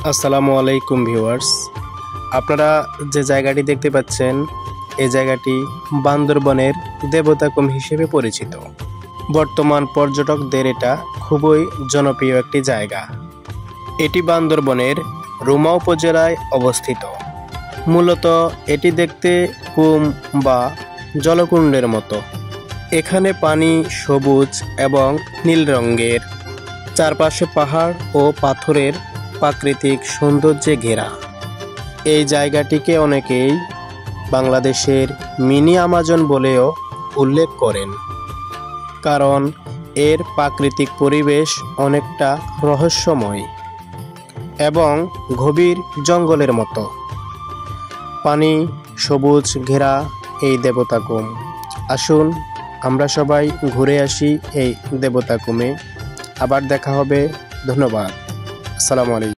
আসসালামু আলাইকুম ভিউয়ার্স, আপনারা যে জায়গাটি দেখতে পাচ্ছেন এই জায়গাটি বান্দরবনের দেবতাকুম হিসেবে পরিচিত। বর্তমান পর্যটকদের এটা খুবই জনপ্রিয় একটি জায়গা। এটি বান্দরবনের রুমা উপজেলায় অবস্থিত। মূলত এটি দেখতে কুম বা জলকুণ্ডের মতো। এখানে পানি সবুজ এবং নীল রঙের, চারপাশে পাহাড় ও পাথরের প্রাকৃতিক সৌন্দর্যে ঘেরা। এই জায়গাটিকে অনেকেই বাংলাদেশের মিনি আমাজন বলেও উল্লেখ করেন, কারণ এর প্রাকৃতিক পরিবেশ অনেকটা রহস্যময় এবং গভীর জঙ্গলের মতো। পানি সবুজ ঘেরা এই দেবতাকুম। আসুন আমরা সবাই ঘুরে আসি এই দেবতাকুমে। আবার দেখা হবে। ধন্যবাদ। আসসালামু আলাইকুম।